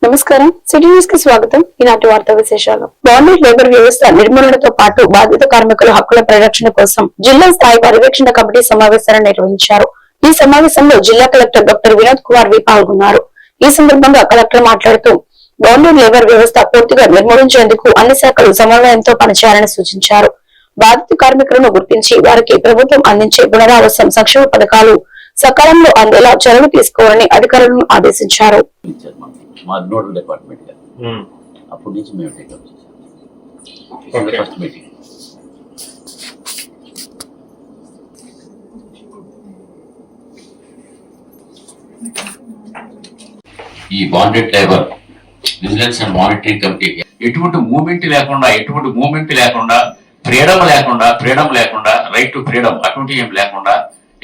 నమస్కారం, city news కి స్వాగతం. ఈనాటి వార్తా విశేషాలు. బాండెడ్ లేబర్ వ్యవస్థ నిర్మూలనతో పాటు బాధిత కార్మికుల హక్కుల పరిరక్షణ కోసం జిల్లా స్థాయి పర్యవేక్షణ కమిటీ సమావేశాన్ని నిర్వహించారు. ఈ సమావేశంలో జిల్లా కలెక్టర్ డాక్టర్ వినోద్ కుమార్ వి పాల్గొన్నారు. ఈ సందర్భంగా కలెక్టర్ మాట్లాడుతూ బాండెడ్ లేబర్ వ్యవస్థ పూర్తిగా నిర్మూలించేందుకు అన్ని శాఖలు సమన్వయంతో పనిచేయాలని సూచించారు. బాధిత కార్మికులను గుర్తించి వారికి ప్రభుత్వం అందించే పునరావాసం సంక్షేమ పథకాలు సకాలంలో అందేలా చర్యలు తీసుకోవాలని అధికారులను ఆదేశించారు. మా నోడల్ డిపార్ట్మెంట్ గా అప్పటి నుంచి మేము టేకప్ చేసాం. ఫస్ట్ మీటింగ్ ఈ bonded labour vigilance and monitoring కమిటీకి ఎటువంటి మూమెంట్ లేకుండా ఫ్రీడమ్ లేకుండా రైట్ టు ఫ్రీడమ్ అటువంటి ఏం లేకుండా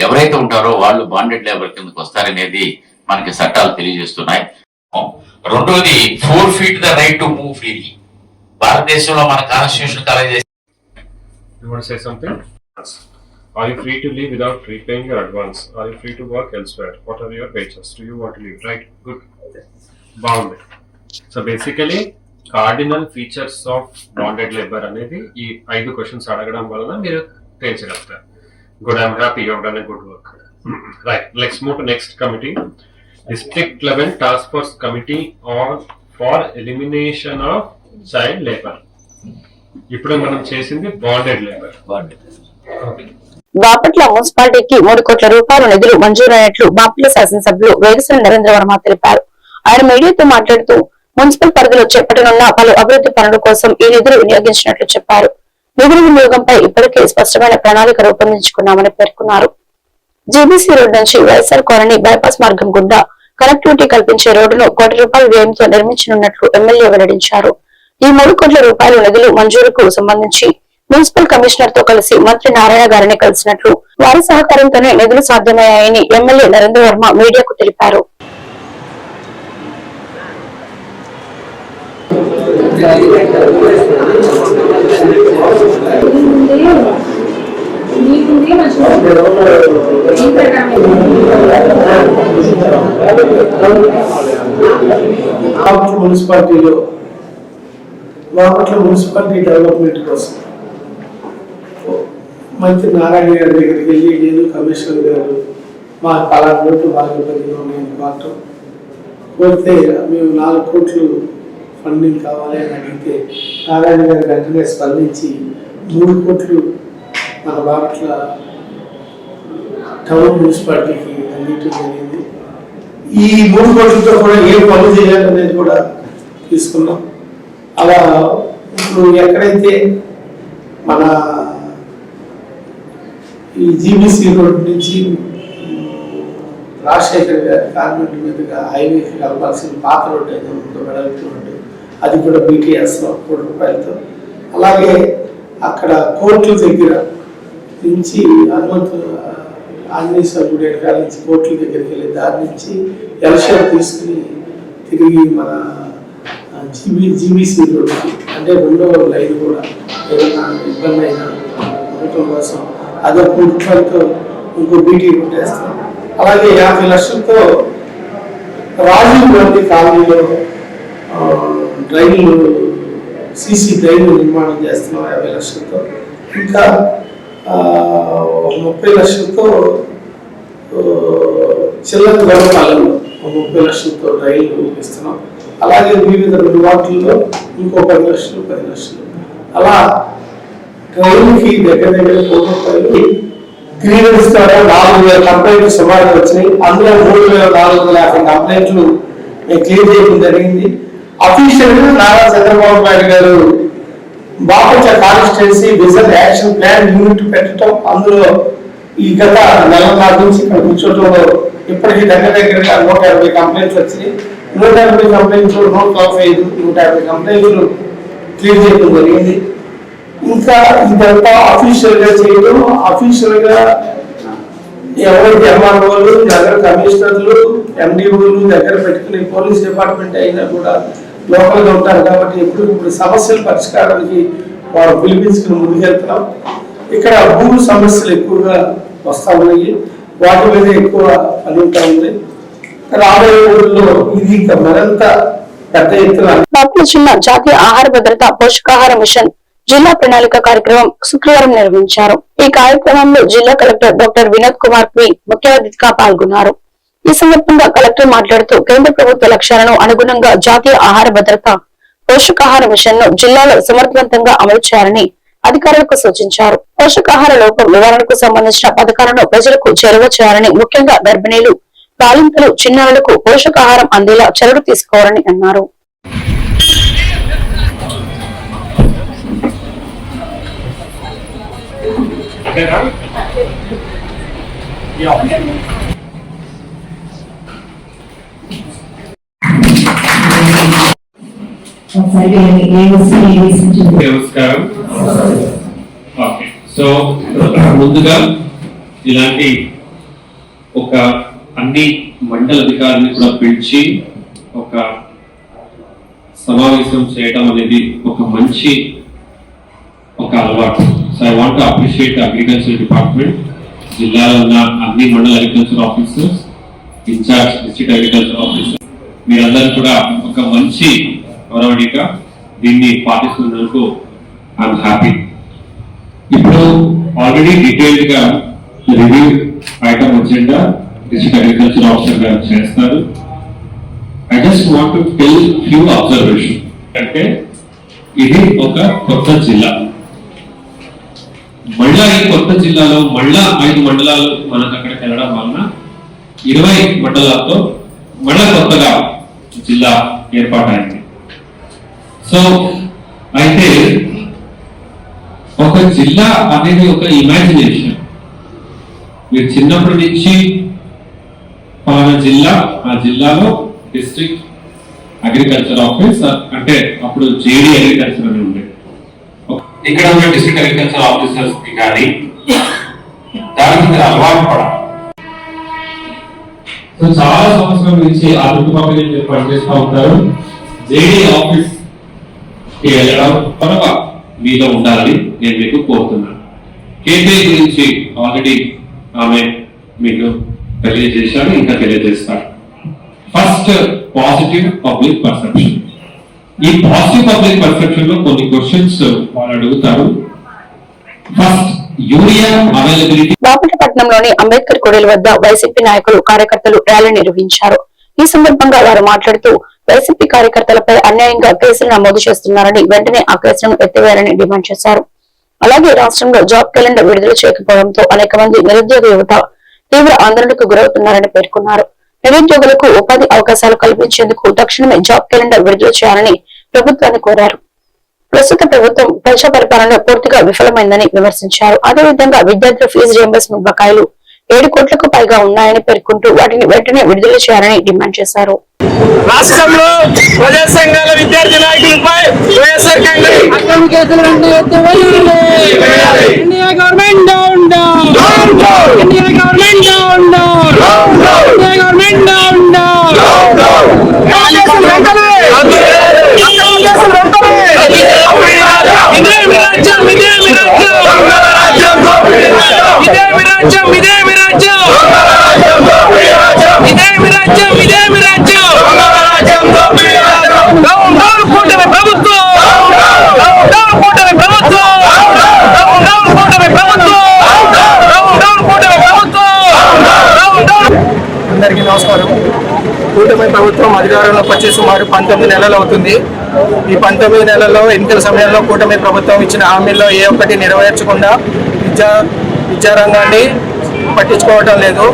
ఎవరైతే ఉంటారో వాళ్ళు బాండెడ్ లేబర్ కిందకి వస్తారనేది మనకి చట్టాలు తెలియజేస్తున్నాయి. రెండోది 4 feet the right to move freely. భారతదేశంలో మన కాన్స్టిట్యూషన్ కలెక్ట్ చేసి You want to say something? Are you free to leave without repaying your advance? Are you free to work elsewhere? What are your wages? Do you want to leave? Right? Good. Bounded. So basically, cardinal features of bonded labor అనేది ఈ 5 questions అడగడం వలన మీరు తెలుసుకోగలుగుతారు. Good. I'm happy you have done a good work. Right. Let's move to next committee. District level task force committee on for elimination of child labor. ఇప్పుడు మనం చేసింది bonded labour. Bapatla మున్సిపాలిటీకి 3 కోట్ల రూపాయల నిధులు మంజూరైనట్లు బాపట్ల శాసనసభ్యులు వేగశ్రీ నరేంద్ర వర్మ తెలిపారు. ఆయన మీడియాతో మాట్లాడుతూ మున్సిపల్ పరిధిలో చేపట్టనున్న పలు అభివృద్ధి పనుల కోసం ఈ నిధులు వినియోగించినట్లు చెప్పారు. నిధుల వినియోగంపై ఇప్పటికే స్పష్టమైన ప్రణాళిక రూపొందించుకున్నామని పేర్కొన్నారు. జీబీసీ రోడ్ నుంచి వైఎస్ఆర్ కాలనీ బైపాస్ మార్గం గుండా కనెక్టివిటీ కల్పించే రోడ్డును 1 కోటి రూపాయల వ్యయంతో నిర్మించనున్నట్లు ఎమ్మెల్యే వెల్లడించారు. ఈ 3 కోట్ల రూపాయల నిధులు మంజూరుకు సంబంధించి మున్సిపల్ కమిషనర్ తో కలిసి మంత్రి నారాయణ గారిని కలిసినట్లు, వారి సహకారంతోనే నిధులు సాధ్యమయ్యాయని ఎమ్మెల్యే నరేంద్ర వర్మ మీడియాకు తెలిపారు. మున్సిపాలిటీలో బాపట్ల మున్సిపాలిటీ డెవలప్మెంట్ కోసం మంత్రి నారాయణ గారి దగ్గరికి వెళ్ళి నేను కమిషనర్ గారు మా పలానా రోడ్లు బాగా పరిధిలో ఉన్నాయని కోరటం, కోరితే మేము 4 కోట్లు ఫండింగ్ కావాలి అని అడిగితే నారాయణ గారు వెంటనే స్పందించి 3 కోట్లు మన బాపట్ల టౌన్ మున్సిపాలిటీకి అందించడం జరిగింది. ఈ 3 కోట్లతో కూడా ఏ పనులు చేయాలనేది కూడా తీసుకున్నాం. అలా ఇప్పుడు ఎక్కడైతే మన ఈ జీబీసీ రోడ్ నుంచి రాజశేఖర్ గారి కార్మెంట్ మీదుగా హైవేకి కలపాల్సిన పాత రోడ్డు ఏదో ఉందో వెడల్పు రోడ్డు, అది కూడా BTS 1 కోటి రూపాయలతో. అలాగే అక్కడ కోర్టుల దగ్గర నుంచి ఆంజనేయ స్వామి గుడి వెనకాల నుంచి కోర్టుల దగ్గరికి వెళ్ళే దారి నుంచి ఎల్షేప్ తీసుకుని తిరిగి మన GBC రోడ్డుకి, అంటే 2వ లైన్ కూడా ఏదైనా ఇబ్బంది అయినా ఉండటం కోసం అదో 1 కోటి రూపాయలతో ఇంకో BT కొట్టేస్తాం. అలాగే 50 లక్షలతో రాజీవ్ గాంధీ కాలనీలో డ్రైన్లు CC డ్రైన్లు నిర్మాణం చేస్తున్నాం 50 లక్షలతో. ఇంకా 30 లక్షలతో చిల్లర గొడవపాలెంలో 30 లక్షలతో డ్రైన్లు ఇస్తున్నాం. అలాగే వివిధ 2 వార్డుల్లో ఇంకో 10 లక్షలు 10 లక్షలు అలా డ్రైన్కి దగ్గర 1 కోటి రూపాయలు. గ్రీవెన్స్ ద్వారా 4000 కంప్లైంట్లు సుమారుగా వచ్చినాయి. అందులో 3450 కంప్లైంట్లు మేము క్లియర్ చేయడం జరిగింది. అఫీషియల్ గా నారా చంద్రబాబు నాయుడు గారు Bapatla constituency vision action plan unit పెట్టడం, అందులో ఈ గత నెలన్నర నుంచి ఇక్కడ కూర్చోటంలో ఇప్పటికీ దగ్గరగా 180 కంప్లైంట్లు వచ్చినాయి. 180 కంప్లైంట్లు 145 150 కంప్లైంట్లు క్లియర్ చేయడం జరిగింది. ఇంకా ఇదంతా అఫీషియల్ గా చేయడం, అఫీషియల్ గా ఎవరైతే MROలు, నగర కమిషనర్లు, MDOలు దగ్గర పెట్టుకుని పోలీస్ డిపార్ట్మెంట్ అయినా కూడా లోకల్ గా ఉంటారు కాబట్టి ఇప్పుడు సమస్యల పరిష్కారానికి వారు పిలిపించుకుని ముందుకెళ్తున్నాం. ఇక్కడ భూ సమస్యలు ఎక్కువగా వస్తా ఉన్నాయి, వాటి మీద ఎక్కువ పని ఉంటా ఉంది. రాబోయే రోజుల్లో ఇది ఇంకా మరింత పెద్ద ఎత్తున. బాపట్ల జిల్లా జాతీయ ఆహార భద్రత పోషకాహార మిషన్ జిల్లా ప్రణాళిక కార్యక్రమం శుక్రవారం నిర్వహించారు. ఈ కార్యక్రమంలో జిల్లా collector doctor Vinod Kumar P ముఖ్య అతిథిగా పాల్గొన్నారు. ఈ సందర్భంగా కలెక్టర్ మాట్లాడుతూ కేంద్ర ప్రభుత్వ లక్ష్యాలను అనుగుణంగా జాతీయ ఆహార భద్రత పోషకాహార మిషన్ ను జిల్లాలో సమర్థవంతంగా అమలు చేయాలని అధికారులకు సూచించారు. పోషకాహార లోపం నివారణకు సంబంధించిన పథకాలను ప్రజలకు చేరువ చేయాలని, ముఖ్యంగా గర్భిణీలు, బాలింతలు, చిన్నారులకు పోషకాహారం అందేలా చర్యలు తీసుకోవాలని అన్నారు. నమస్కారం. ఓకే, సో ముందుగా ఇలాంటి ఒక అన్ని మండల అధికారులను కూడా పిలిచి ఒక సమావేశం చేయడం అనేది ఒక మంచి అలవాటు. So I want to appreciate agriculture department, జిల్లాలో ఉన్న అన్ని mandal agriculture officers, in-charge district agriculture officer, మీరందరూ కూడా ఒక మంచి ఒరవడిగా దీన్ని పాటిస్తున్నందుకు ఐఎమ్ హ్యాపీ. ఇప్పుడు ఆల్రెడీ డీటెయిల్డ్ గా review item agenda district agriculture officer గారు చేస్తారు. I just want to tell few observation. అంటే ఇది ఒక కొత్త జిల్లా. మళ్ళా ఈ కొత్త జిల్లాలో మళ్ళా 5 మండలాలు మనకు అక్కడికి వెళ్ళడం వలన 20 మండలాలతో మళ్ళా కొత్తగా జిల్లా ఏర్పాటైంది. సో అయితే ఒక జిల్లా అనేది ఒక ఇమాజినేషన్. మీరు చిన్నప్పటి నుంచి పలానా జిల్లా, ఆ జిల్లాలో డిస్ట్రిక్ట్ అగ్రికల్చర్ ఆఫీస్, అంటే అప్పుడు JD అగ్రికల్చర్ అని ఉండే, ఇక్కడ ఉన్న డిస్ట్రిక్ట్ అగ్రికల్చర్ ఆఫీసర్స్ కి కానీ దానికి మీరు అలవాటు పడాలి. సో చాలా సంవత్సరాల నుంచి ఆ చుట్టుపక్కల పనిచేస్తూ ఉంటారు. JD ఆఫీస్ కి వెళ్ళడం త్వరగ మీలో ఉండాలని నేను మీకు కోరుతున్నాను. KPI గురించి ఆల్రెడీ ఆమె మీకు తెలియజేశాను, ఇంకా తెలియజేస్తాను. First, positive public perception. ఈ పాజిటివ్ పబ్లిక్ పర్సెప్షన్ లో కొన్ని క్వశ్చన్స్ వాళ్ళు అడుగుతారు. First, urea availability. బాపట్లపట్నంలోని అంబేద్కర్ కూడలి వద్ద వైసీపీ నాయకులు, కార్యకర్తలు ర్యాలీ నిర్వహించారు. ఈ సందర్భంగా వారు మాట్లాడుతూ వైసీపీ కార్యకర్తలపై అన్యాయంగా కేసులు నమోదు చేస్తున్నారని, వెంటనే ఆ కేసులను ఎత్తివేయాలని డిమాండ్ చేశారు. అలాగే రాష్ట్రంలో జాబ్ క్యాలెండర్ విడుదల చేయకపోవడంతో అనేక మంది నిరుద్యోగ యువత తీవ్ర ఆందోళనకు గురవుతున్నారని పేర్కొన్నారు. నిరుద్యోగులకు ఉపాధి అవకాశాలు కల్పించేందుకు తక్షణమే జాబ్ క్యాలెండర్ విడుదల చేయాలని ప్రభుత్వాన్ని కోరారు. ప్రస్తుత ప్రభుత్వం ప్రజా పరిపాలనలో పూర్తిగా విఫలమైందని విమర్శించారు. అదేవిధంగా విద్యార్థుల ఫీజు రియంబర్స్మెంట్ బకాయిలు 7 కోట్లకు పైగా ఉన్నాయని పేర్కొంటూ వాటిని వెంటనే విడుదల చేయాలని డిమాండ్ చేశారు. రాష్ట్రంలో ప్రజా సంఘాల విద్యార్థి నాయకులపై వైఎస్ఆర్ కాంగ్రెస్ అక్రమ కేసులు వెంటనే ఎత్తివేయాలి. India government down down, India government down down, India government down down. ఇదే మీ రాజ్యం, ఇదే మీ రాజ్యం, ఇదే మీ రాజ్యం, ఇదే మీ రాజ్యం, ఇదే మీ రాజ్యం, ఇదే మీ రాజ్యం. డౌన్ డౌన్ కూటమి ప్రభుత్వం, డౌన్ కూటమి ప్రభుత్వం, డౌన్ కూటమి ప్రభుత్వం, డౌన్ కూటమి ప్రభుత్వం, డౌన్. అందరికీ నమస్కారం. కూటమి ప్రభుత్వం అధికారంలోకి వచ్చి సుమారు 19 నెలలు అవుతుంది. ఈ 19 నెలల్లో ఎన్నికల సమయంలో కూటమి ప్రభుత్వం ఇచ్చిన హామీల్లో ఏ ఒక్కటి నెరవేర్చకుండా విద్యారంగాన్ని పట్టించుకోవటం లేదు.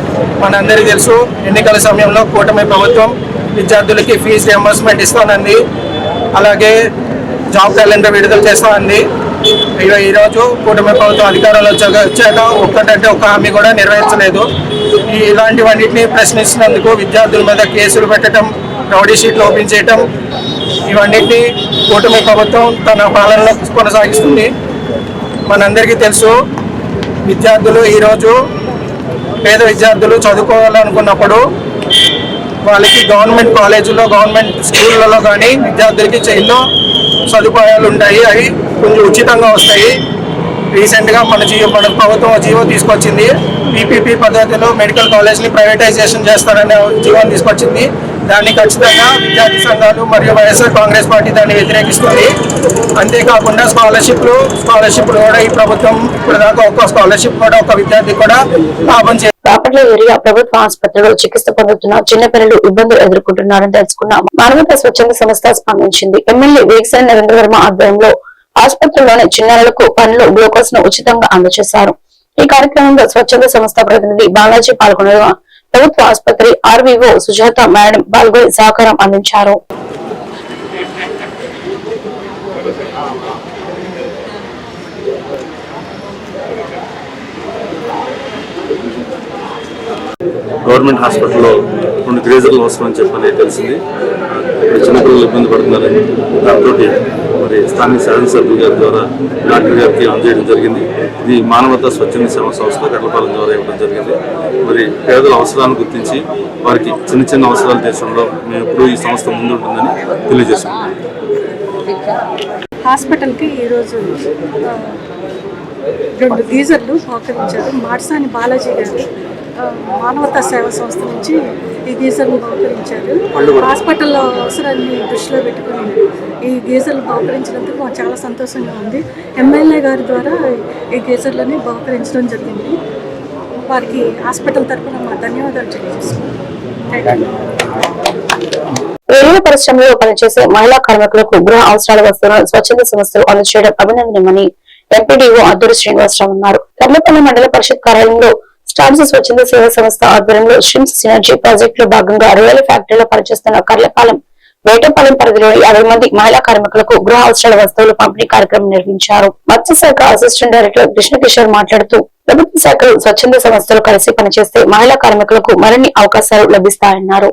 మనందరికీ తెలుసు, ఎన్నికల సమయంలో కూటమి ప్రభుత్వం విద్యార్థులకి ఫీజు రియంబర్స్మెంట్ ఇస్తానంది, అలాగే జాబ్ క్యాలెండర్ విడుదల చేస్తానంది. ఈరోజు కూటమి ప్రభుత్వం అధికారంలో వచ్చాక ఒక్కటంటే ఒక్క హామీ కూడా నెరవేర్చలేదు. ఇలాంటివన్నింటినీ ప్రశ్నిస్తున్నందుకు విద్యార్థుల మీద కేసులు పెట్టడం, రౌడీ షీట్లు ఓపెన్ చేయటం, ఇవన్నింటినీ కూటమి ప్రభుత్వం తన పాలనలో కొనసాగిస్తుంది. మనందరికీ తెలుసు, విద్యార్థులు ఈరోజు పేద విద్యార్థులు చదువుకోవాలనుకున్నప్పుడు వాళ్ళకి గవర్నమెంట్ కాలేజీలో, గవర్నమెంట్ స్కూళ్ళలో కానీ విద్యార్థులకి ఎన్నో సదుపాయాలు ఉంటాయి. అవి కొంచెం ఉచితంగా వస్తాయి. రీసెంట్గా మన ప్రభుత్వం జీవో తీసుకొచ్చింది. పీపీపీ పద్ధతిలో మెడికల్ కాలేజ్ని ప్రైవేటైజేషన్ చేస్తారనే జీవోని తీసుకొచ్చింది. దాన్ని ఖచ్చితంగా విద్యార్థి సంఘాలు మరియు వైఎస్ఆర్ కాంగ్రెస్ పార్టీ దాన్ని వ్యతిరేకిస్తుంది. అంతేకాకుండా స్కాలర్షిప్లు కూడా ఈ ప్రభుత్వం ఇప్పటిదాకా ఒక్క స్కాలర్షిప్ కూడా ఒక్క విద్యార్థి కూడా లాభం చేయాలి. బాపట్ల ఏరియా ప్రభుత్వ ఆసుపత్రిలో చికిత్స పొందుతున్న చిన్నపిల్లలు ఇబ్బందులు ఎదుర్కొంటున్నారని తెలుసుకున్న మానవతా స్వచ్ఛంద సంస్థ స్పందించింది. ఎమ్మెల్యే వేగిసెల నరేంద్ర వర్మ ఆధ్వర్యంలో ఆసుపత్రిలోని చిన్నారులకు పండ్లు, గ్లూకోజ్ ను ఉచితంగా అందజేశారు. ఈ కార్యక్రమంలో స్వచ్ఛంద సంస్థ ప్రతినిధి బాలాజీ పాల్గొనగా ప్రభుత్వ ఆసుపత్రి ఆర్వీఓ సుజాత మేడం పాల్గొని సహకారం అందించారు. గవర్నమెంట్ హాస్పిటల్లో 2 గ్రేజర్లు అవసరమని చెప్పని తెలిసింది. చిన్నపిల్లలు ఇబ్బంది పడుతున్నారని దాంతో మరి స్థానిక శాసనసభ్యుల గారి ద్వారా డాక్టర్ గారికి అందజేయడం జరిగింది. ఇది మానవతా స్వచ్ఛంద సేవా సంస్థ కట్లపాలెం ద్వారా ఇవ్వడం జరిగింది. మరి పేదల అవసరాలను గుర్తించి వారికి చిన్న చిన్న అవసరాలు తీర్చడంలో మేము ఎప్పుడూ ఈ సంస్థ ముందు ఉంటుందని తెలియజేస్తున్నాం. హాస్పిటల్కి ఈరోజు 2 గీజర్లు సహకరించారు. మాట్సాని బాలాజీ గారు మానవతా సేవా సంస్థ నుంచి ఈ గీజర్లు బహుకరించారు. హాస్పిటల్లో అవసరాన్ని దృష్టిలో పెట్టుకుని ఈ గీజర్లు బహుకరించినందుకు మాకు చాలా సంతోషంగా ఉంది. ఎమ్మెల్యే గారి ద్వారా ఈ గీజర్లని బహుకరించడం జరిగింది. వారికి హాస్పిటల్ తరఫున మా ధన్యవాదాలు తెలియజేస్తున్నాం. రేడియో పరిశ్రమలో పనిచేసే మహిళా కార్మికులకు గృహ అవసరాల వస్తువులను స్వచ్ఛంద సంస్థలు అందజేయడం అభినందనమని ఎంపీడీఓ అద్దూరి శ్రీనివాసరావు అన్నారు. కర్లపల్లి మండల పరిషత్ కార్యాలయంలో స్టార్స్ స్వచ్ఛంద సేవా సంస్థ ఆధ్వర్యంలో స్ట్రీమ్స్ సినర్జీ ప్రాజెక్టు లో భాగంగా రొయ్యల ఫ్యాక్టరీలో పనిచేస్తున్న కర్లపాలెం, వేటపాలెం పరిధిలోని 50 మంది మహిళా కార్మికులకు గృహ అవసరాల వస్తువులు పంపిణీ కార్యక్రమం నిర్వహించారు. మత్స్యశాఖ అసిస్టెంట్ డైరెక్టర్ కృష్ణకిషోర్ మాట్లాడుతూ ప్రభుత్వ శాఖలు స్వచ్ఛంద సంస్థలు కలిసి పనిచేస్తే మహిళా కార్మికులకు మరిన్ని అవకాశాలు లభిస్తాయన్నారు.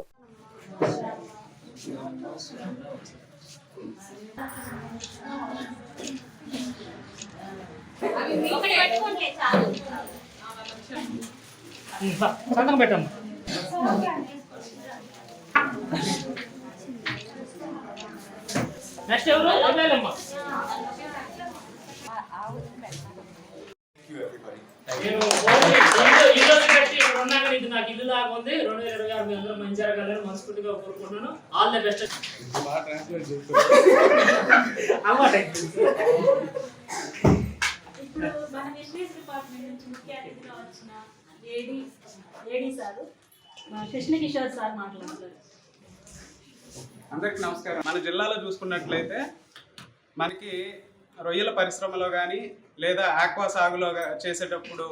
నాకు ఇల్లు లాగా ఉంది. 2026 మీ అందరూ మంచి జరగాలని మనస్ఫూర్తిగా కోరుకుంటున్నాను. All the best. ఇప్పుడు మన ఫిషరీస్ డిపార్ట్మెంట్ నుంచి ముఖ్య అతిథిగా వచ్చిన ఏడీ సార్ కృష్ణకిషోర్ సార్ మాట్లాడుతున్నారు. అందరికీ నమస్కారం. మన జిల్లాలో చూసుకున్నట్లయితే మనకి రొయ్యల పరిశ్రమలో కానీ లేదా ఆక్వా సాగులో చేసేటప్పుడు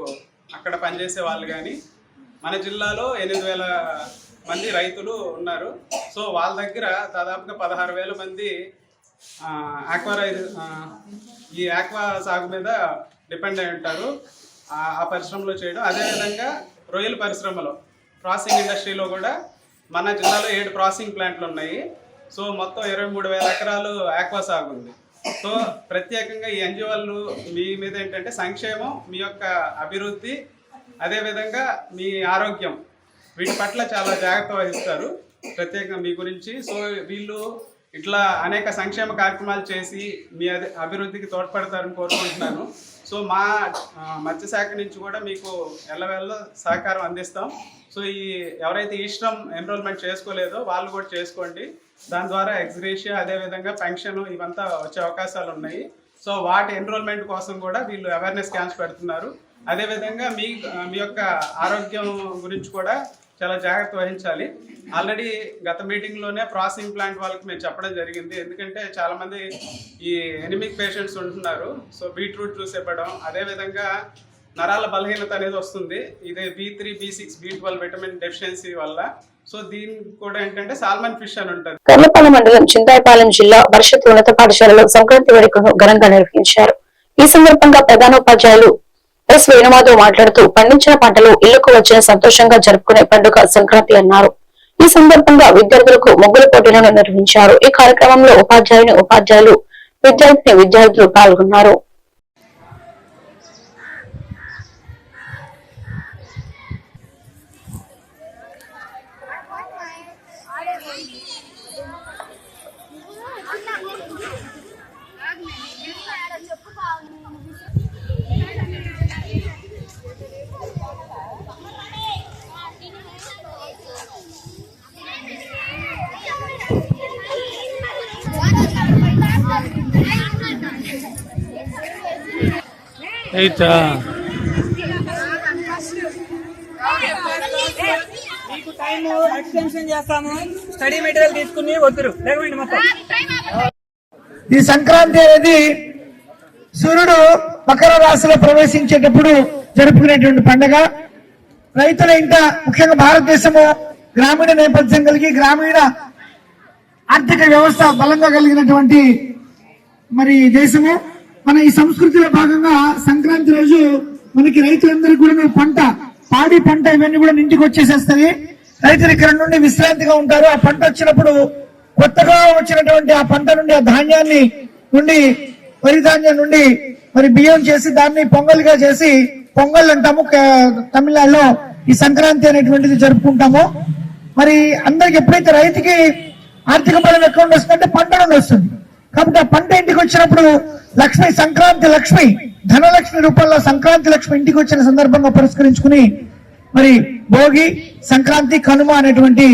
అక్కడ పనిచేసే వాళ్ళు కానీ మన జిల్లాలో 8,000 మంది రైతులు ఉన్నారు. సో వాళ్ళ దగ్గర దాదాపుగా 16,000 మంది ఈ ఆక్వా సాగు మీద డిపెండ్ అయి ఉంటారు. ఆ పరిశ్రమలో చేయడం, అదేవిధంగా రొయ్యల పరిశ్రమలో ప్రాసెసింగ్ ఇండస్ట్రీలో కూడా మన జిల్లాలో 7 ప్రాసెసింగ్ ప్లాంట్లు ఉన్నాయి. సో మొత్తం 23,000 ఎకరాలు ఆక్వా సాగు ఉంది. సో ప్రత్యేకంగా ఈ ఎన్జిఓలు మీ మీద ఏంటంటే సంక్షేమం, మీ యొక్క అభివృద్ధి, అదేవిధంగా మీ ఆరోగ్యం, వీటి పట్ల చాలా జాగ్రత్త వహిస్తారు ప్రత్యేకంగా మీ గురించి. సో వీళ్ళు ఇట్లా అనేక సంక్షేమ కార్యక్రమాలు చేసి మీ అభివృద్ధికి తోడ్పడతారని కోరుకుంటున్నాను. సో మా మత్స్యశాఖ నుంచి కూడా మీకు ఎల్లవేళ్ళ సహకారం అందిస్తాం. సో ఎవరైతే ఈ శ్రమ్ ఎన్రోల్మెంట్ చేసుకోలేదో వాళ్ళు కూడా చేసుకోండి. దాని ద్వారా ఎక్స్గ్రేషియా, అదేవిధంగా పెన్షన్ ఇవంతా వచ్చే అవకాశాలు ఉన్నాయి. సో వాటి ఎన్రోల్మెంట్ కోసం కూడా వీళ్ళు అవేర్నెస్ క్యాంప్స్ పెడుతున్నారు. అదేవిధంగా మీ యొక్క ఆరోగ్యం గురించి కూడా చాలా జాగ్రత్త వహించాలి. ఆల్రెడీ గత మీటింగ్లోనే ప్రాసెసింగ్ ప్లాంట్ వాళ్ళకి మేము చెప్పడం జరిగింది. ఎందుకంటే చాలామంది ఈ ఎనిమిక్ పేషెంట్స్ ఉంటున్నారు. సో బీట్రూట్ జ్యూస్ ఇవ్వడం, అదేవిధంగా నరాల బలహీనత అనేది వస్తుంది. ఇదే B3, B6, B12 vitamin deficiency వల్ల. సో దీనికి కూడా ఏంటంటే సాల్మన్ ఫిష్ అని ఉంటుంది. కర్లపాలెం మండలం చింతాయపాలెం జిల్లా పరిషత్ ఉన్నత పాఠశాలలో సంక్రాంతి వేడుకను ఘనంగా నిర్వహించారు. ఈ సందర్భంగా ప్రధానోపాధ్యాయులు ఎస్ వేణుమాధవ్ మాట్లాడుతూ పండించిన పంటలు ఇళ్లకు వచ్చిన సంతోషంగా జరుపుకునే పండుగ సంక్రాంతి అన్నారు. ఈ సందర్భంగా విద్యార్థులకు ముగ్గుల పోటీలను నిర్వహించారు. ఈ కార్యక్రమంలో ఉపాధ్యాయులు, విద్యార్థులు పాల్గొన్నారు. మీకు టైం ఎక్స్టెన్షన్ చేస్తాము. స్టడీ మెటీరియల్ తీసుకుని వద్దురు లేకపోతే మొత్తం. ఈ సంక్రాంతి అనేది సూర్యుడు మకర రాశిలో ప్రవేశించేటప్పుడు జరుపుకునేటువంటి పండుగ. రైతుల ఇంట, ముఖ్యంగా భారతదేశము గ్రామీణ నేపథ్యం కలిగి గ్రామీణ ఆర్థిక వ్యవస్థ బలంగా కలిగినటువంటి దేశము. మన ఈ సంస్కృతిలో భాగంగా సంక్రాంతి రోజు మనకి రైతులందరికీ కూడా పంట, పాడి పంట ఇవన్నీ కూడా ఇంటికి వచ్చేసేస్తాయి. రైతులు ఇక్కడ నుండి విశ్రాంతిగా ఉంటారు. ఆ పంట వచ్చినప్పుడు కొత్తగా వచ్చినటువంటి ఆ పంట నుండి, ఆ ధాన్యాన్ని నుండి, వరి ధాన్యం నుండి బియ్యం చేసి దాన్ని పొంగల్గా చేసి, పొంగల్ అంటాము తమిళనాడులో, ఈ సంక్రాంతి అనేటువంటిది జరుపుకుంటాము. అందరికి ఎప్పుడైతే రైతుకి ఆర్థిక బలం ఎక్కడ నుండి వస్తుందంటే పంట నుండి వస్తుంది. కాబట్టి ఆ పంట ఇంటికి వచ్చినప్పుడు లక్ష్మి, సంక్రాంతి లక్ష్మి, ధనలక్ష్మి రూపంలో సంక్రాంతి లక్ష్మి ఇంటికి వచ్చిన సందర్భంగా పురస్కరించుకుని భోగి, సంక్రాంతి, కనుమ అనేటువంటి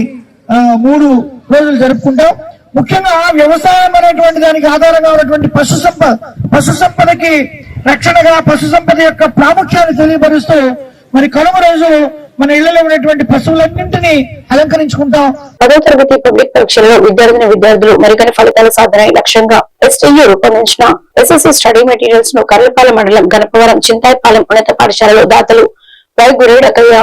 3 రోజులు జరుపుకుంటాం. ముఖ్యంగా వ్యవసాయం అనేటువంటి దానికి ఆధారంగా ఉన్నటువంటి పశు సంపదకి రక్షణగా, పశు సంపద యొక్క ప్రాముఖ్యాన్ని తెలియపరుస్తూ కనుమ రోజు మన ఇళ్లలో ఉన్నటువంటి పశువులన్నింటినీ అలంకరించుకుంటాం. 10వ తరగతి పబ్లిక్ పరీక్షల్లో విద్యార్థులు మరికొన్ని ఫలితాల సాధన లక్ష్యంగా STU రూపొందించిన SSC స్టడీ మెటీరియల్స్ ను కర్లపాలెం మండలం గణపవరం చింతాయపాలెం ఉన్నత పాఠశాలలో దాతలు Y Guredakayya,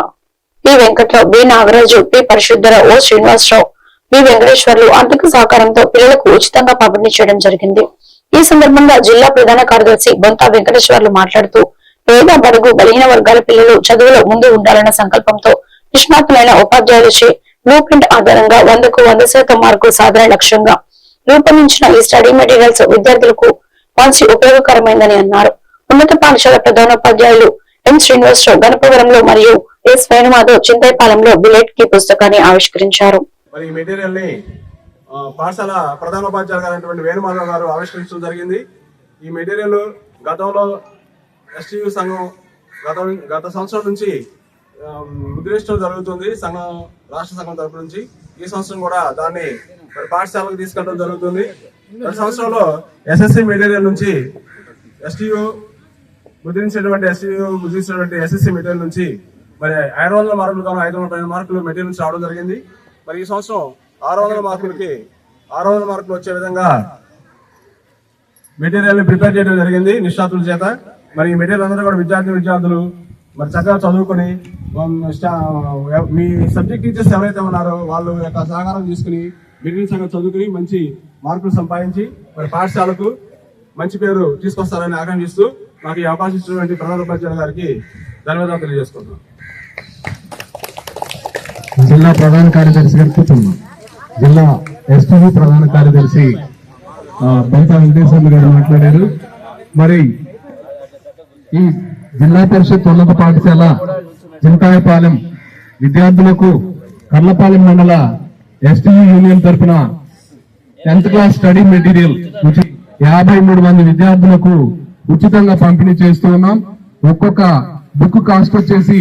P Venkatrao, B Nagaraju, P Parishuddharao, O Srinivasarao, B Venkateswarlu ఆర్థిక సహకారంతో పిల్లలకు ఉచితంగా పంపిణీ చేయడం జరిగింది. ఈ సందర్భంగా జిల్లా ప్రధాన కార్యదర్శి బొంతా వెంకటేశ్వర్లు మాట్లాడుతూ పేద, బడుగు, బలహీన వర్గాల పిల్లలు చదువులో ముందు ఉండాలన్న సంకల్పంతో నిష్ణాతులైన ఉపాధ్యాయులచే బ్లూ ప్రింట్ ఆధారంగా 100కు 100% మార్కులు సాధన లక్ష్యంగా రూపొందించిన ఈ స్టడీ మెటీరియల్స్ విద్యార్థులకు మంచి ఉపయోగకరమైందని అన్నారు. ఉన్నత పాఠశాల ప్రధానోపాధ్యాయులు ఎం శ్రీనివాసరావు గణపవరంలో మరియు ఎస్ వేణుమాధవ్ చింతైపాలెంలో బుల్లెట్ కి పుస్తకాన్ని ఆవిష్కరించారు. ఈ మెటీరియల్ ని పాఠశాల ప్రధానోపాధ్యాయులు వేణుమాధవ్ గారు ఆవిష్కరించడం జరిగింది. ఈ మెటీరియల్ గతంలో STU సంఘం గత సంవత్సరం నుంచి ముద్రించడం జరుగుతుంది. రాష్ట్ర సంఘం తరపు నుంచి ఈ సంవత్సరం కూడా దాన్ని పాఠశాలకు తీసుకెళ్ళడం జరుగుతుంది. గత సంవత్సరంలో SSC మెటీరియల్ నుంచి STU ముద్రించినటువంటి SSC మెటీరియల్ నుంచి 500 మార్కులు కానీ 500 మార్కులు మెటీరియల్ నుంచి రావడం జరిగింది. ఈ సంవత్సరం 600 మార్కులకి 600 మార్కులు వచ్చే విధంగా మెటీరియల్ ని ప్రిపేర్ చేయడం జరిగింది నిష్ణాతుల చేత. ఈ మెటీరియల్ అందరూ కూడా విద్యార్థులు చక్కగా చదువుకుని మీ సబ్జెక్ట్ టీచర్స్ ఎవరైతే ఉన్నారో వాళ్ళు యొక్క సహకారం తీసుకుని మెటీరియల్ సంగతి చదువుకుని మంచి మార్కులు సంపాదించి పాఠశాలకు మంచి పేరు తీసుకొస్తారని ఆకాంక్షిస్తూ నాకు ఈ అవకాశం ఇచ్చినటువంటి ప్రధానోపాధ్యాయుల గారికి ధన్యవాదాలు తెలియజేసుకుంటున్నాను. జిల్లా ప్రధాన కార్యదర్శి గారు కూర్చున్నాం. జిల్లా ఎస్టీవీ ప్రధాన కార్యదర్శి బంతా వెంకటేశ్వర్లు గారు మాట్లాడారు. మరి ఈ జిల్లా పరిషత్ ఉన్నత పాఠశాల చింతాయపాలెం విద్యార్థులకు కర్లపాలెం మండల ఎస్టీవీ యూనియన్ తరఫున 10th క్లాస్ స్టడీ మెటీరియల్ 53 మంది విద్యార్థులకు ఉచితంగా పంపిణీ చేస్తూ ఉన్నాం. ఒక్కొక్క బుక్ కాస్ట్ వచ్చేసి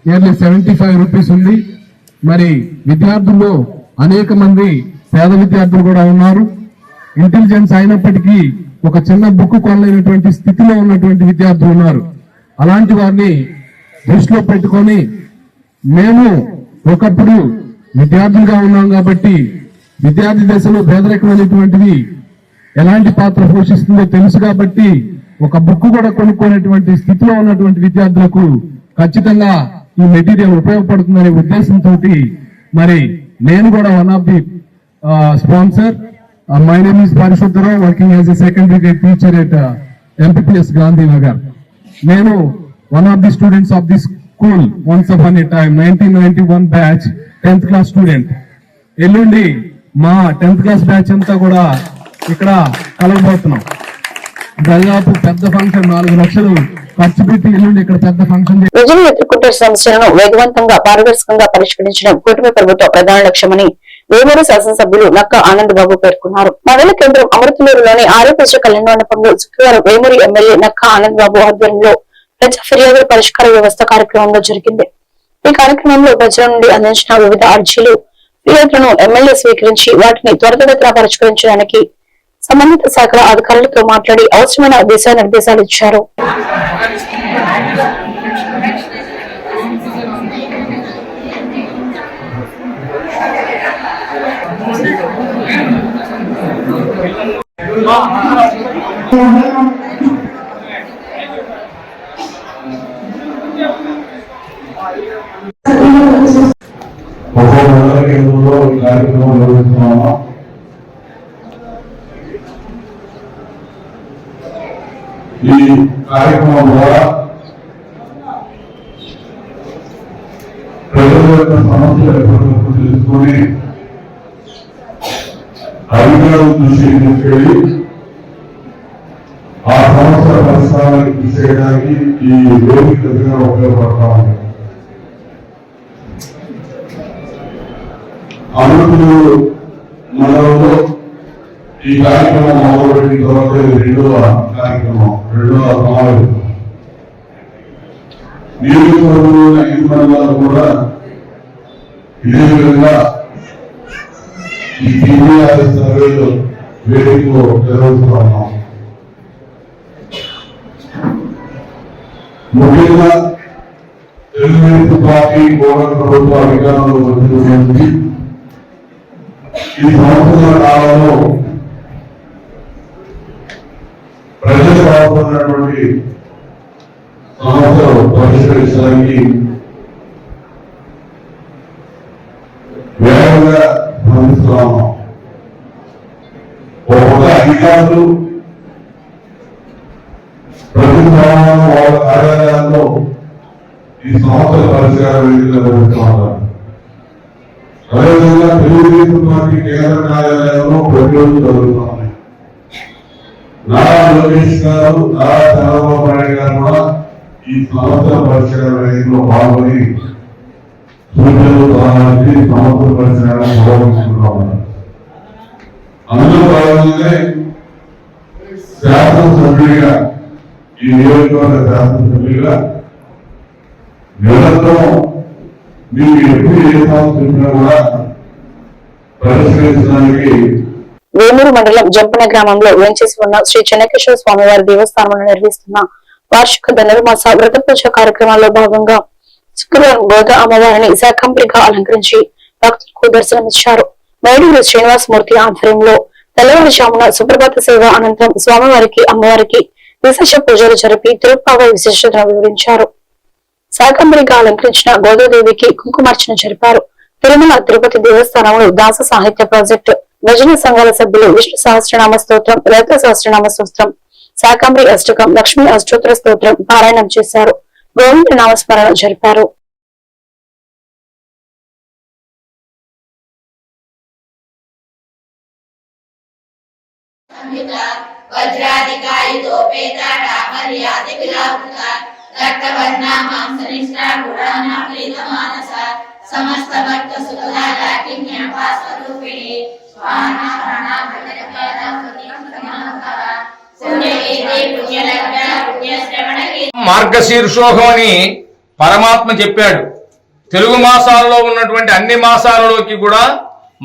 నియర్లీ 75 రూపీస్ ఉంది. మరి విద్యార్థుల్లో అనేక మంది పేద విద్యార్థులు కూడా ఉన్నారు. ఇంటెలిజెన్స్ అయినప్పటికీ ఒక చిన్న బుక్ కొనలేనటువంటి స్థితిలో ఉన్నటువంటి విద్యార్థులు ఉన్నారు. అలాంటి వారిని దృష్టిలో పెట్టుకొని మేము ఒకప్పుడు విద్యార్థులుగా ఉన్నాం కాబట్టి విద్యార్థి దశలో పేదరికం అనేటువంటిది ఎలాంటి పాత్ర పోషిస్తుందో తెలుసు కాబట్టి ఒక బుక్ కూడా కొనుక్కునేటువంటి స్థితిలో ఉన్నటువంటి విద్యార్థులకు ఖచ్చితంగా ఈ మెటీరియల్ ఉపయోగపడుతుందనే ఉద్దేశంతో మరి నేను కూడా one of the sponsor. My name is Parishuddharao, working as a secondary grade teacher at MPPS Gandhinagar. నేను one of the students of the school once upon a time 1991 batch 10th class student. ఎల్లుండి మా 10th class batch అంతా కూడా ఇక్కడ కలవబోతున్నాం. దాదాపు పెద్ద function 4 లక్షలు ఖర్చు పెట్టి ఎల్లుండి ఇక్కడ పెద్ద ఫంక్షన్. ప్రజలు ఎదుర్కొంటున్న సమస్యలను వేగవంతంగా పారదర్శకంగా పరిష్కరించడం కూటమి ప్రభుత్వ ప్రధాన లక్ష్యమని వేమూరు శాసనసభ్యులు నక్క ఆనంద్ బాబు పేర్కొన్నారు. మండల కేంద్రం అమృతలూరులోని ఆరోగ్య కళ్యాణ మండపంలో శుక్రవారం వేమూరు ఎమ్మెల్యే నక్క ఆనంద్ బాబు ఆధ్వర్యంలో ప్రజా ఫిర్యాదుల పరిష్కార వ్యవస్థ కార్యక్రమంలో జరిగింది. ఈ కార్యక్రమంలో ప్రజల నుండి అందించిన వివిధ అర్జీలు ఫిర్యాదులను ఎమ్మెల్యే స్వీకరించి వాటిని త్వరితగతిన పరిష్కరించడానికి సంబంధిత శాఖల అధికారులతో మాట్లాడి అవసరమైన దిశానిర్దేశాలు ఇచ్చారు. కార్యక్రమం నిర్వహిస్తున్నాము. ఈ కార్యక్రమం ద్వారా ప్రజల యొక్క సమస్యలు ఎప్పటికప్పుడు తెలుసుకొని అధికారుల దృష్టికి తీసుకెళ్లి ఆ సమస్యల పరిష్కారానికి కృషి చేయడానికి ఈ వేదిక దగ్గర ఉపయోగపడతా ఉంది. అమృతులు మండలంలో ఈ కార్యక్రమం మొదలుపెట్టిన తర్వాత రెండవ కార్యక్రమం, రెండవ సమావేశం. నియోజకవర్గంలో 5 మండలాలు కూడా ఇదే విధంగా ఈ టీఆర్ఎస్ సర్వేలు వేదికలో నిర్వహిస్తూ ఉన్నాం. ముఖ్యంగా తెలుగుదేశం పార్టీ కూటమి ప్రభుత్వ అధికారంలో వచ్చినటువంటి ఈ సంవత్సరాల కాలంలో ప్రజలు బాగుతున్నటువంటి సమస్యలు పరిష్కరించడానికి వేగంగా స్పందిస్తున్నాము. ఒక్కొక్క అధికారులు ప్రతి సంవత్సరం వాళ్ళ కార్యాలయాల్లో ఈ సమస్యల పరిష్కారం నిర్వహిస్తున్నారు. అదేవిధంగా తెలుగుదేశం పార్టీ కేంద్ర కార్యాలయంలో ప్రతిరోజు జరుగుతున్నాయి. నారా లోకేష్ గారు, నారా చంద్రబాబు నాయుడు గారు కూడా ఈ సమస్యల పరిష్కార వేదికలో పాల్గొని సూచనలు సలహాలు సమస్యల పరిష్కారాన్ని గౌరవించుకుంటా ఉన్నారు. అందులో భాగంగానే శాసనసభ్యుడిగా, ఈ నియోజకవర్గ శాసనసభ్యుడిగా నిరంతరం మీకు ఎప్పుడు ఏ సమస్య చెప్పినా కూడా పరిష్కరించడానికి వేమూరు మండలం జంపన గ్రామంలో వేంచేసి ఉన్న శ్రీ చెన్నకేశ్వర స్వామివారి దేవస్థానంలో నిర్వహిస్తున్న వార్షిక ధనుర్మాస వ్రత పూజ కార్యక్రమాల్లో భాగంగా శుక్రవారం గోదా అమ్మవారిని శాకంబరిగా అలంకరించి భక్తులకు దర్శనమిచ్చారు. మేడూరు శ్రీనివాసమూర్తి ఆధ్వర్యంలో తెల్లవారుజామున సుప్రభాత సేవ అనంతరం స్వామివారికి అమ్మవారికి విశేష పూజలు జరిపి తిరుప్పావై విశిష్టతను వివరించారు. శాకంబరిగా అలంకరించిన గోదాదేవికి కుంకుమార్చన జరిపారు. తిరుమల తిరుపతి దేవస్థానంలో దాస సాహిత్య ప్రాజెక్టు భజన సంఘాల సభ్యులు విష్ణు సహస్రనామ స్తోత్రం, లలిత సహస్రనామ స్తోత్రం, శాకంబరి అష్టకం, లక్ష్మీ అష్టోత్తర స్తోత్రం పారాయణం చేశారు. గోవింద నామస్మరణ జరిపారు. వజ్రాధికాయుతోపేత మర్యాది విలాపృత రక్తవర్ణ మాంసనిష్ట పురాణ ప్రీత మానస సమస్త భక్త సుఖదార కిన్యపా స్వరూపిణి స్వాహ ప్రణామపేద మార్గశీర్షోహం అని పరమాత్మ చెప్పాడు. తెలుగు మాసాలలో ఉన్నటువంటి అన్ని మాసాలలోకి కూడా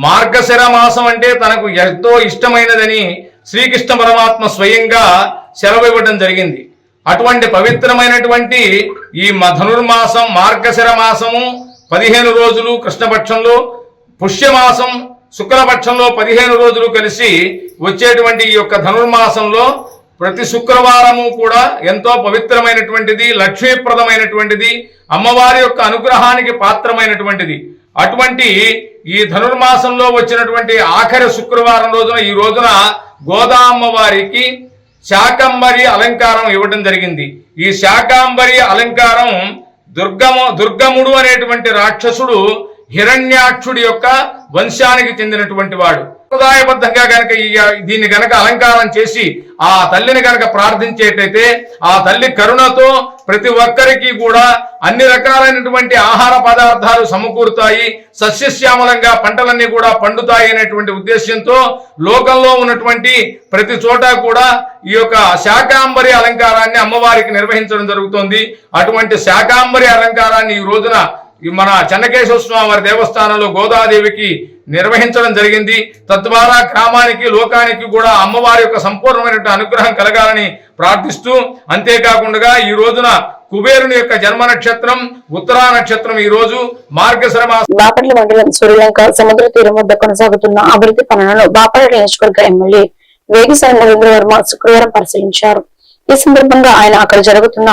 మార్గశిర మాసం అంటే తనకు ఎంతో ఇష్టమైనదని శ్రీకృష్ణ పరమాత్మ స్వయంగా సెలవు ఇవ్వడం జరిగింది. అటువంటి పవిత్రమైనటువంటి ఈ ధనుర్మాసం మార్గశిర మాసము 15 రోజులు కృష్ణపక్షంలో, పుష్యమాసం శుక్లపక్షంలో 15 రోజులు కలిసి వచ్చేటువంటి ఈ యొక్క ధనుర్మాసంలో ప్రతి శుక్రవారము కూడా ఎంతో పవిత్రమైనటువంటిది, లక్ష్మీప్రదమైనటువంటిది, అమ్మవారి యొక్క అనుగ్రహానికి పాత్రమైనటువంటిది. అటువంటి ఈ ధనుర్మాసంలో వచ్చినటువంటి ఆఖరి శుక్రవారం రోజున ఈ రోజున గోదా అమ్మవారికి శాకంబరి అలంకారం ఇవ్వడం జరిగింది. ఈ శాకంబరి అలంకారం దుర్గముడు అనేటువంటి రాక్షసుడు హిరణ్యాక్షుడి యొక్క వంశానికి చెందినటువంటి వాడు. సంప్రదాయబద్ధంగా గనక దీన్ని గనక అలంకారం చేసి ఆ తల్లిని గనక ప్రార్థించేటైతే ఆ తల్లి కరుణతో ప్రతి ఒక్కరికి కూడా అన్ని రకాలైనటువంటి ఆహార పదార్థాలు సమకూరుతాయి, సస్యశ్యామలంగా పంటలన్నీ కూడా పండుతాయి అనేటువంటి ఉద్దేశంతో లోకంలో ఉన్నటువంటి ప్రతి చోట కూడా ఈ యొక్క శాకాంబరి అలంకారాన్ని అమ్మవారికి నిర్వహించడం జరుగుతోంది. అటువంటి శాకాంబరి అలంకారాన్ని ఈ రోజున మన చెన్నకేశ్వర స్వామి వారి దేవస్థానంలో గోదాదేవికి నిర్వహించడం జరిగింది. తద్వారా గ్రామానికి లోకానికి కూడా అమ్మవారి యొక్క సంపూర్ణమైనటువంటి అనుగ్రహం కలగాలని ప్రార్థిస్తూ, అంతేకాకుండా ఈ రోజున కుబేరుని యొక్క జన్మ నక్షత్రం ఉత్తరా నక్షత్రం ఈ రోజు మార్గశిర మాసం. బాపట్ల మండలం సూర్యలంక సముద్ర తీరం వద్ద కొనసాగుతున్న అభివృద్ధి పనులను బాపట్ల నియోజకవర్గ ఎమ్మెల్యే వేగిసాని నరేంద్ర వర్మ శుక్రవారం పరిశీలించారు. ఈ సందర్భంగా ఆయన అక్కడ జరుగుతున్న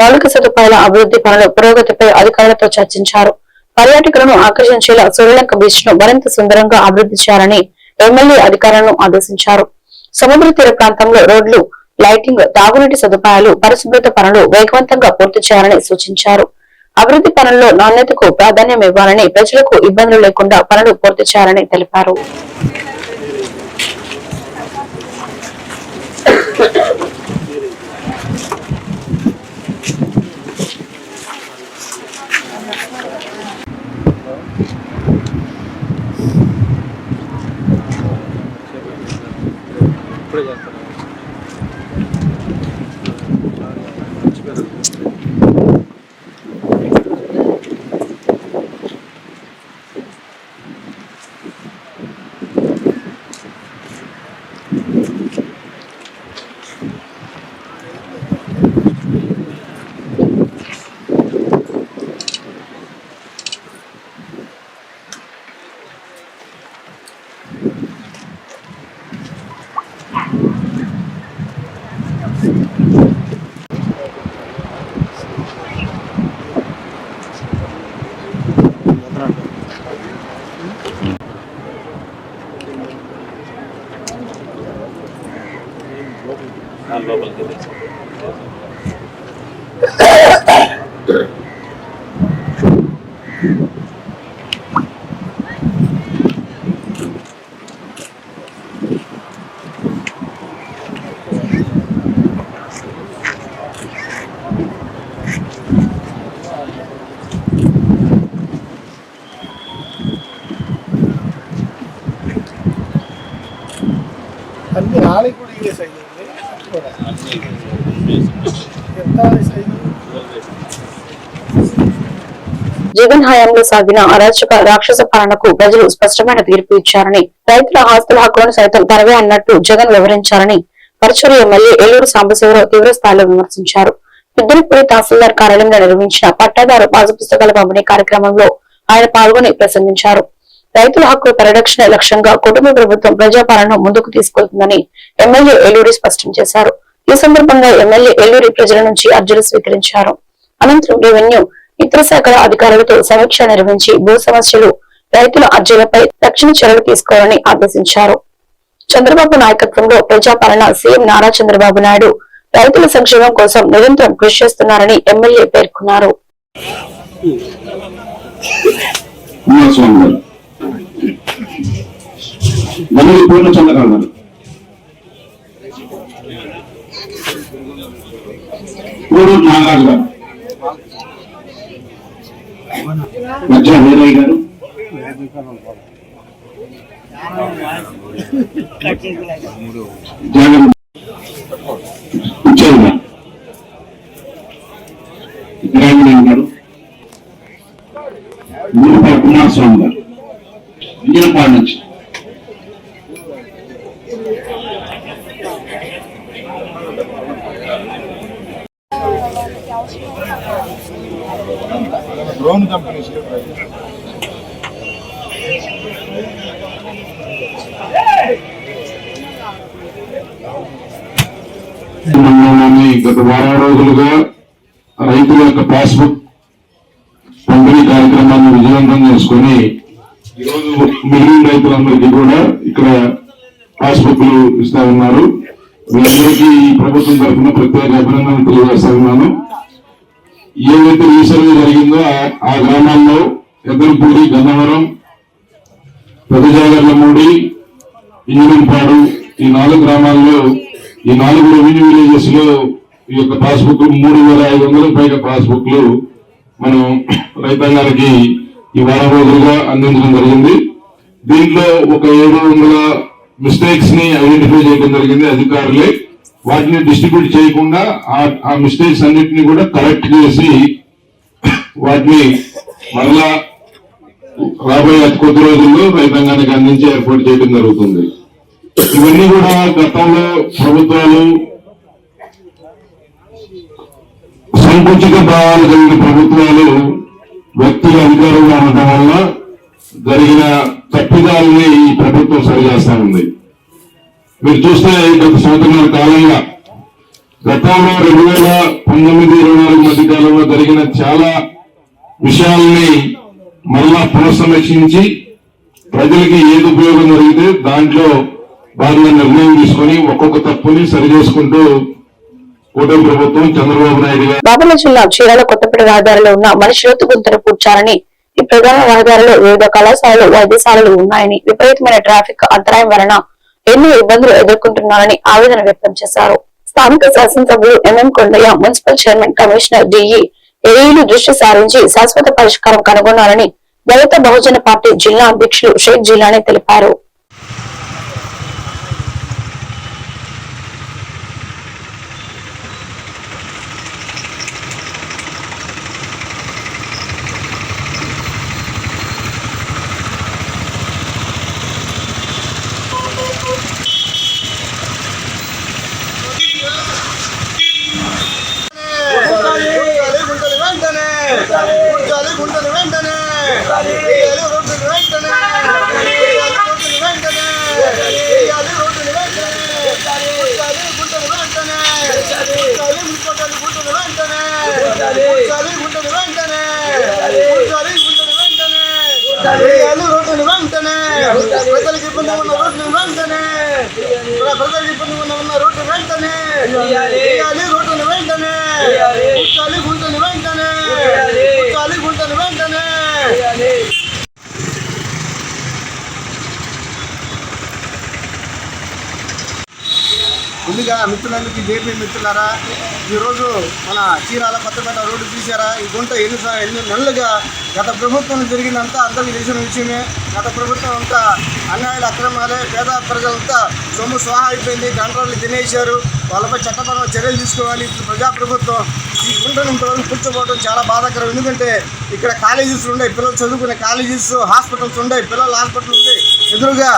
మౌలిక సదుపాయాల అభివృద్ధి పనుల పురోగతిపై అధికారులతో చర్చించారు. పర్యాటకులను ఆకర్షించేలా సూర్యలంక బీచ్ ను మరింత సుందరంగా అభివృద్ధి చేయాలని ఎమ్మెల్యే అధికారులను ఆదేశించారు. సముద్ర తీర ప్రాంతంలో రోడ్లు, లైటింగ్, తాగునీటి సదుపాయాలు, పరిశుభ్రత పనులు వేగవంతంగా పూర్తి చేయాలని సూచించారు. అభివృద్ధి పనుల్లో నాణ్యతకు ప్రాధాన్యం ఇవ్వాలని, ప్రజలకు ఇబ్బందులు లేకుండా పనులు పూర్తి చేయాలని తెలిపారు. అన్ని ఆలయ కూడా ఇదే సైజు జగన్ హయాంలో సాగిన అరాచక రాక్షస పాలనకు ప్రజలు స్పష్టమైన తీర్పు ఇచ్చారని, రైతుల ఆస్తుల హక్కులను సైతం తనవే అన్నట్టు జగన్ వివరించారని పరచూరు ఎమ్మెల్యే ఏలూరు సాంబశివరావు తీవ్ర స్థాయిలో విమర్శించారు. పెద్దలపూడి తహసీల్దార్ కార్యాలయంలో నిర్వహించిన పట్టాదారు పాసు పుస్తకాల పంపిణీ కార్యక్రమంలో ఆయన పాల్గొని ప్రసంగించారు. రైతుల హక్కుల పరిరక్షణ లక్ష్యంగా కుటుంబ ప్రభుత్వం ప్రజాపాలన ముందుకు తీసుకెళ్తుందని ఎమ్మెల్యే ఏలూరి స్పష్టం చేశారు. ఈ సందర్భంగా ఎమ్మెల్యే ఏలూరి ప్రజల నుంచి అర్జీలు స్వీకరించారు. అనంతరం రెవెన్యూ, ఇతర శాఖల అధికారులతో సమీక్ష నిర్వహించి భూ సమస్యలు, రైతుల అర్జీలపై తక్షణ చర్యలు తీసుకోవాలని ఆదేశించారు. చంద్రబాబు నాయకత్వంలో ప్రజాపాలన సీఎం నారా చంద్రబాబు నాయుడు రైతుల సంక్షేమం కోసం నిరంతరం కృషి చేస్తున్నారని ఎమ్మెల్యే పేర్కొన్నారు. నాగరాజు గారు, మధ్య వీరయ్య గారు, జగన్ ఉచ్చయ్య గారు, ఇబ్రాహిం గారు, మూడుపాటి కుమారస్వామి గారు, ఇంజనపాడు నుంచి డ్రోన్ కంపెనీ మండలంలోని గత వారం రోజులుగా రైతుల యొక్క పాస్బుక్ పంపిణీ కార్యక్రమాన్ని విజయవంతం చేసుకుని ఈరోజు మిగిలిన రైతులందరికీ కూడా ఇక్కడ పాస్బుక్లు ఇస్తా ఉన్నారు. వీళ్ళందరికీ ఈ ప్రభుత్వం తరఫున ప్రత్యేక అభినందనలు తెలియజేస్తా ఉన్నాను. ఏదైతే రీసర్వే జరిగిందో ఆ గ్రామాల్లో ఎద్దరపూడి, గన్నవరం, పెద్దజాగర్లమూడి, ఇంజనంపాడు ఈ 4 గ్రామాల్లో ఈ 4 రెవెన్యూ విలేజెస్ లో ఈ యొక్క పాస్బుక్ 3500 పైగా పాస్బుక్లు మనం రైతాంగానికి ఈ వారం రోజులుగా అందించడం జరిగింది. దీంట్లో ఒక 700 మిస్టేక్స్ ని ఐడెంటిఫై చేయడం జరిగింది అధికారులే. వాటిని డిస్ట్రిబ్యూట్ చేయకుండా ఆ మిస్టేక్స్ అన్నిటిని కూడా కరెక్ట్ చేసి వాటిని మరలా రాబోయే అతి కొద్ది రోజుల్లో రైతాంగానికి అందించే ఏర్పాటు చేయడం జరుగుతుంది. ఇవన్నీ కూడా గతంలో ప్రభుత్వాలు సంకుచిత భావాలు కలిగిన ప్రభుత్వాలు వ్యక్తుల అధికారంలో ఉండటం వల్ల జరిగిన తప్పిదాలని ఈ ప్రభుత్వం సరిచేస్తా ఉంది. మీరు చూస్తే గత సంవత్సరాల కాలంగా గతంలో 2019-24 మధ్య కాలంలో జరిగిన చాలా విషయాల్ని మళ్ళా పునఃసమీక్షించి ప్రజలకి ఏది ఉపయోగం జరిగితే దాంట్లో భాగంగా నిర్ణయం తీసుకుని ఒక్కొక్క తప్పుని సరి చేసుకుంటూ కూటమి ప్రభుత్వం చంద్రబాబు నాయుడు గారు బాపట్ల జిల్లా చీరాల కొత్తపేట రహదారిలో ఉన్న మనిషి లోతు గుంతను పూడ్చాలని, ఈ ప్రధాన రహదారిలో వివిధ కళాశాలలు, వైద్యశాలలు ఉన్నాయని, విపరీతమైన ట్రాఫిక్ అంతరాయం వలన ఎన్నో ఇబ్బందులు ఎదుర్కొంటున్నారని ఆవేదన వ్యక్తం చేశారు. స్థానిక శాసనసభ్యులు MM Kondaiah, municipal chairman, commissioner DE ఏఈలు దృష్టి సారించి శాశ్వత పరిష్కారం కనుగొనాలని దళిత బహుజన పార్టీ జిల్లా అధ్యక్షులు షేక్ జిలానీ తెలిపారు. ప్రజలకు ఇబ్బంది ఉన్న రోడ్లు వెంటనే రోడ్డును వెంటనే గుంటను వెంటనే ముందుగా మిత్రులందరికీ జేపీ మిత్రులారా, ఈరోజు మన చీరాల కొత్తపేట రోడ్డు తీశారా. ఈ గుంట ఎన్ని నెలలుగా గత ప్రభుత్వం జరిగిందంతా అందరికీ తెలిసిన విషయమే. గత ప్రభుత్వం అంతా అన్యాయాలు, అక్రమాలే, పేద ప్రజలంతా సొమ్ము స్వాహ అయిపోయింది. కంట్రోళ్ళు తినేశారు. వాళ్ళపై చట్టపరమైన చర్యలు తీసుకోవాలి. ఇప్పుడు ప్రజాప్రభుత్వం ఈ గుంటను ఇంతవరకు కూర్చోపోవడం చాలా బాధాకరం. ఎందుకంటే ఇక్కడ కాలేజెస్ ఉన్నాయి, పిల్లలు చదువుకునే కాలేజెస్, హాస్పిటల్స్ ఉన్నాయి, పిల్లల హాస్పిటల్ ఉంది, ఎదురుగా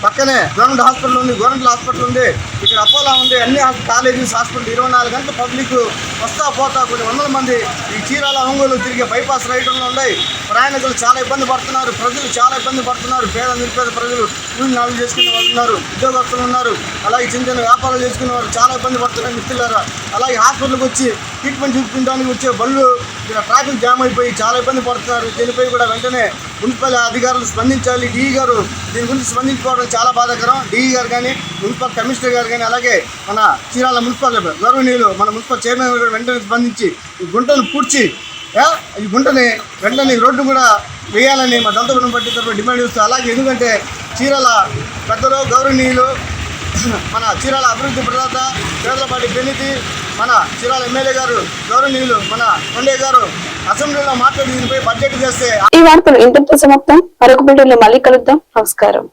పక్కనే గవర్నమెంట్ హాస్పిటల్ ఉంది, గవర్నమెంట్ హాస్పిటల్ ఉంది, ఇక్కడ అపోలో ఉంది, అన్ని కాలేజెస్, హాస్పిటల్ 24 గంటలు పబ్లిక్ వస్తా పోతా కొన్ని వందల మంది ఈ చీరాల ఒంగోలు తిరిగే బైపాస్ రైడ్లో ఉన్నాయి. ప్రయాణికులు చాలా ఇబ్బంది పడుతున్నారు, ప్రజలు చాలా ఇబ్బంది పడుతున్నారు. పేద నిరుపేద ప్రజలు కూలి నాలుగు చేసుకునే వాళ్ళు ఉన్నారు, ఉద్యోగస్తులు ఉన్నారు, అలాగే చిన్న చిన్న వ్యాపారాలు చేసుకునే వాళ్ళు చాలా ఇబ్బంది పడుతున్నారు మిత్రులారా. అలాగే హాస్పిటల్కి వచ్చి ట్రీట్మెంట్ చూపించడానికి వచ్చే బళ్ళు ఇక్కడ ట్రాఫిక్ జామ్ అయిపోయి చాలా ఇబ్బంది పడుతున్నారు. దీనిపై కూడా వెంటనే మున్సిపల్ అధికారులు స్పందించాలి. డిఈ గారు దీని గురించి స్పందించుకోవడం చాలా బాధాకరం. డిఈ గారు కానీ, మున్సిపల్ కమిషనర్ గారు కానీ, అలాగే మన చీరాల మున్సిపల్ గౌరవనీయులు మన మున్సిపల్ చైర్మన్ గారు వెంటనే స్పందించి ఈ గుంటను పూడ్చి ఈ గుంటని వెంటనే రోడ్డు కూడా వేయాలని మా దళిత పార్టీ తరఫున డిమాండ్ చేస్తూ, అలాగే ఎందుకంటే చీరాల పెద్దలు గౌరవనీయులు మన చీరాల అభివృద్ధి ప్రదాత పేదలపాటి పెన్నితి మన చీరాల ఎమ్మెల్యే గారు గౌరవనీయులు మన కొండే గారు అసెంబ్లీలో మాట్లాడి దీనిపై బడ్జెట్ చేస్తే ఈ వార్తలు ఇంతటితో సమాప్తం. మరొక బిల్డింగ్లో మళ్ళీ కలుద్దాం. నమస్కారం.